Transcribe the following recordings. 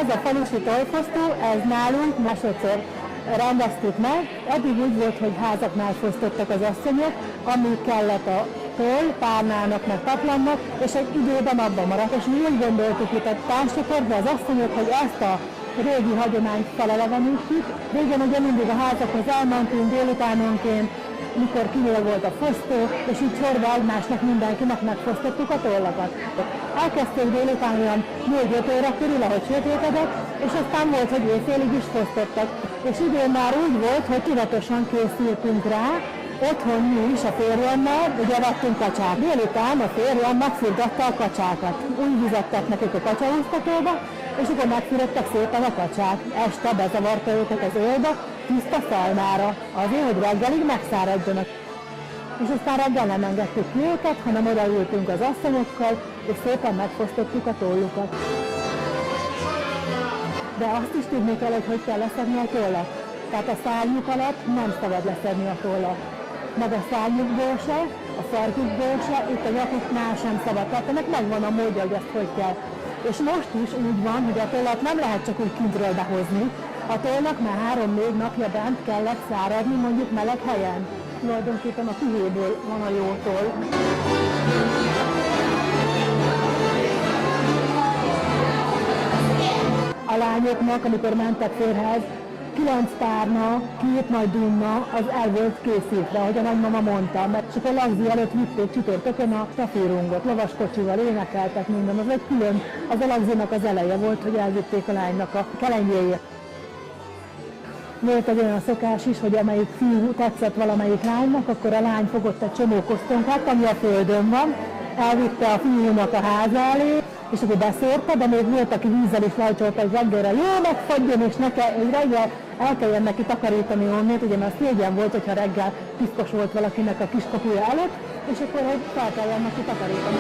Ez a falusi tollfosztó, ez nálunk másodszor rendeztük meg. Eddig úgy volt, hogy házaknál fosztottak az asszonyok, amíg kellett a toll, párnának, meg paplannak, és egy időben abban maradt. És mi úgy gondoltuk itt a társcsoportban az asszonyok, hogy ezt a régi hagyományt felelevenítjük. Régen ugye mindig a házakhoz elmentünk délutánonként, mikor kinél volt a fosztó, és így sorba egymásnak mindenkinek megfosztottuk a tollakat. Elkezdtük délután olyan 4-5 óra körül, ahogy sötétedett, és aztán volt, hogy éjfélig is fosztottak. És idén már úgy volt, hogy tudatosan készültünk rá, otthon mi is a férjemmel, ugye vettünk kacsát. Délután a férjem megfürdatta a kacsákat. Úgy vizettek nekik a kacsaúztatóba, és akkor megfürödtek szépen a kacsát. Este bezavarta őket az élbe, tiszta szalmára, azért, hogy reggelig megszáradjanak. És aztán reggel nem engedtük ki őket, hanem odaültünk az asszonyokkal, és szépen megfosztottuk a tollukat. De azt is tudni kell, hogy kell leszedni a tollat. Tehát a szárnyuk alatt nem szabad leszedni a tollat. Meg a szárnyukból se, a farkukból se, itt a nyakuknál sem szabad. Tehát ennek megvan a módja, hogy ezt hogy kell. És most is úgy van, hogy a tollat nem lehet csak úgy kintről behozni. A tollnak már 3-4 napja bent kellett száradni, mondjuk meleg helyen. Tulajdonképpen a pihéből van a jó toll. A lányoknak, amikor mentek férhez, 9 párna, 2 nagy dunna, az el volt készítve, ahogy a nagymama mondta. Mert csak a lagzi előtt vitték csütörtökön a stafírungot, lovaskocsival énekeltek minden. Az egy külön, az a lagzinak az eleje volt, hogy elvitték a lánynak a kelengyéjét. Volt egy olyan szokás is, hogy amelyik fiú tetszett valamelyik lánynak, akkor a lány fogott egy csomó kosztonkát, ami a földön van, elvitte a fiúnak a háza elé, és akkor beszórta, de még volt, aki vízzel is lajcsolta, hogy reggelre jó megfagyjon, és reggel el kelljen neki takarítani onnét, ugye mert szégyen volt, hogyha reggel piszkos volt valakinek a kiskapuja előtt, és akkor hogy fel kelljen neki takarítani.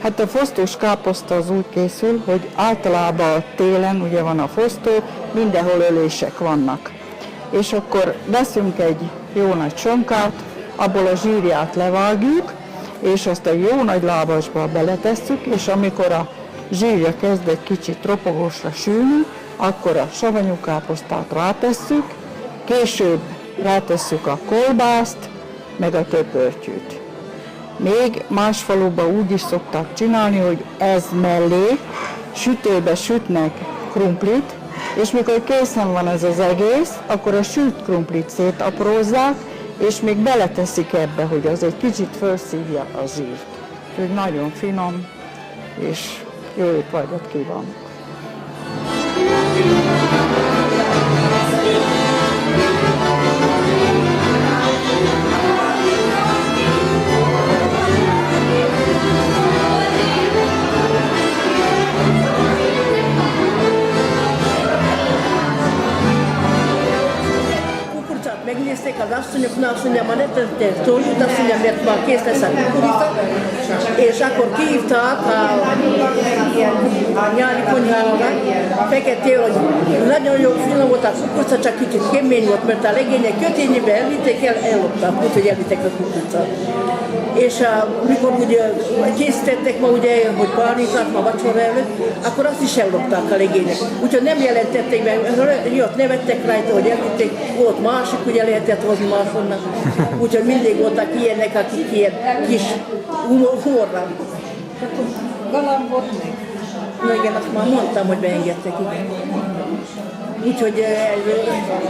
Hát a fosztós káposzta az úgy készül, hogy általában télen ugye van a fosztó, mindenhol ölések vannak. És akkor veszünk egy jó nagy sonkát, abból a zsírját levágjuk, és azt a jó nagy lábasba beletesszük, és amikor a zsírja kezd egy kicsit ropogósra sülni, akkor a savanyú káposztát rátesszük, később rátesszük a kolbászt, meg a töpörtyűt. Még más faluban úgy is szokták csinálni, hogy ez mellé sütőbe sütnek krumplit, és mikor készen van ez az egész, akkor a sült krumplit szétaprózzák, és még beleteszik ebbe, hogy az egy kicsit felszívja a zsírt. Úgyhogy nagyon finom, és jó étvágyat kívánok! Megnézték az asszonyoknál, azt mondja, ma ne tettél tojút, azt mondja, mert már kész lesz a kukorica, és akkor kihívták a nyári konyhára, feketével, hogy nagyon jó finom volt a kukorica, csak kicsit kemény volt, mert a legények kötényébe elvitték, ellopták, úgyhogy elvitték a kukoricát. És mikor úgy készítettek ma, ugye, hogy párnizák ma vacsora előtt, akkor azt is ellopták a legények. Úgyhogy nem jelentették meg, jött, nevettek rajta, hogy elvitték, volt másik, ugye lehetett hozni máshonnan. Úgyhogy mindig voltak ilyenek, akik ilyen kis humorral. Galambot meg. Na igen, azt már mondtam, hogy beengedtek, igen. Úgyhogy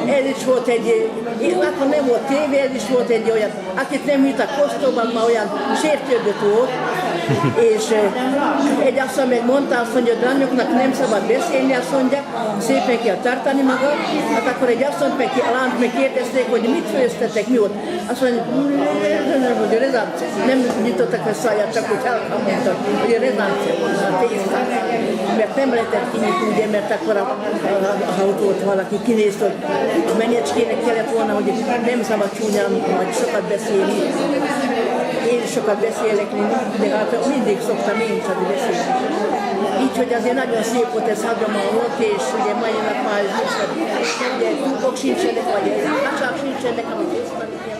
ez is volt egy, akkor nem volt tévé, ez is volt egy olyan, akit nem hittak Kostóban, már olyan sértődött volt, És egy asszony meg mondta, azt mondja, hogy anyjuknak nem szabad beszélni, azt mondja, szépen kell tartani magad. Hát akkor egy asszony meg a lányt meg kérdezték, hogy mit főztetek, mi volt. Azt mondja, hogy rezance. Nem nyitottak a száját, csak úgy elmondtak, hogy a rezance volt a tésztát. Mert nem lehetett kinyitni, ugye, mert akkor ha ott volt valaki, kinézte, hogy a menyecskének kellett volna, hogy nem szabad csúnyán, vagy sokat beszélni. Én sokat beszélek, de hát mindig szoktam én csak beszélni. Így, hogy azért nagyon szép volt, ez hagyomány volt, és ugye mai nap már ugye túlkok sincsenek, vagy hacsák sincsenek, amit észrevenni kell.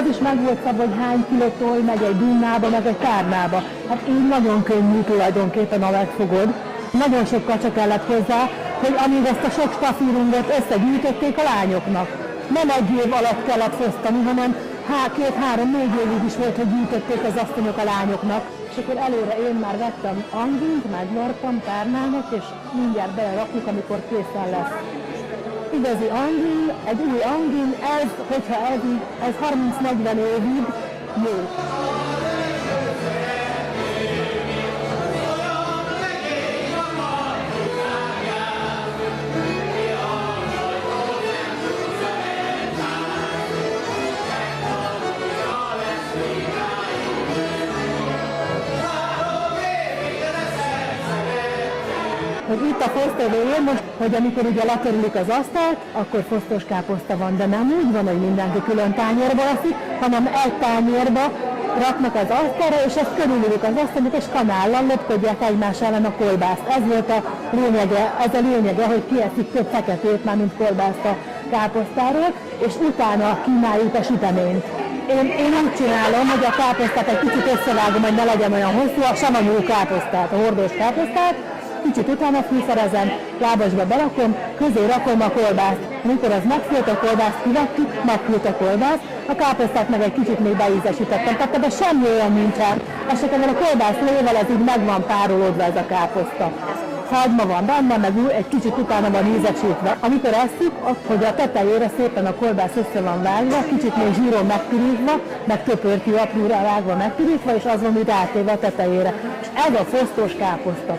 Az is meg volt szabva, hogy hány kilótól megy egy dunnába, meg egy tárnába. Hát így nagyon könnyű tulajdonképpen, ha megfogod. Nagyon sok kacsa kellett hozzá, hogy amíg ezt a sok stafírungot összegyűjtötték a lányoknak. Nem egy év alatt kellett fosztani, hanem 2-3-4 évig is volt, hogy gyűjtötték az asszonyok a lányoknak. És akkor előre én már vettem angint, megvartam tárnának, és mindjárt belerakjuk, amikor készen lesz. Igazi angin, egy új angin, ez, hogyha ez 30-40 évig jó. Hogy itt a fosztóvőjén most, hogy amikor ugye letörülik az asztalt, akkor fosztós káposzta van, de nem úgy van, hogy mindenki külön tányérba eszik, hanem egy tányérba raknak az asztalra, és ezt körülülik az asztalot, és kanállal lopkodják egymás ellen a kolbászt. Ez volt a lényege, hogy kieszik több feketét, már mint kolbászt a káposztáról, és utána kínáljuk a süteményt. Én úgy csinálom, hogy a káposztát egy kicsit összevágom, hogy ne legyen olyan hosszú, a savanyú káposztát, a hordós káposztát, kicsit utána fűszerezem, lábasba berakom, közé rakom a kolbászt. Amikor az megfőtt a kolbászt, kivettük, megfőtt a kolbászt, a káposztát meg egy kicsit még beízesítettem, tehát ebben semmi olyan nincsen. Esetleg a kolbász lével ez így meg van párolódva ez a káposzta. Hagyma van benne, meg egy kicsit utána van ízesítve. Amikor eszük, hogy a tetejére szépen a kolbász össze van vágva, kicsit még zsíron megpirítva, meg töpörkű apróra vágva megpirítva, és az van úgy rátéve a tetejére. És ez a fosztós káposzta.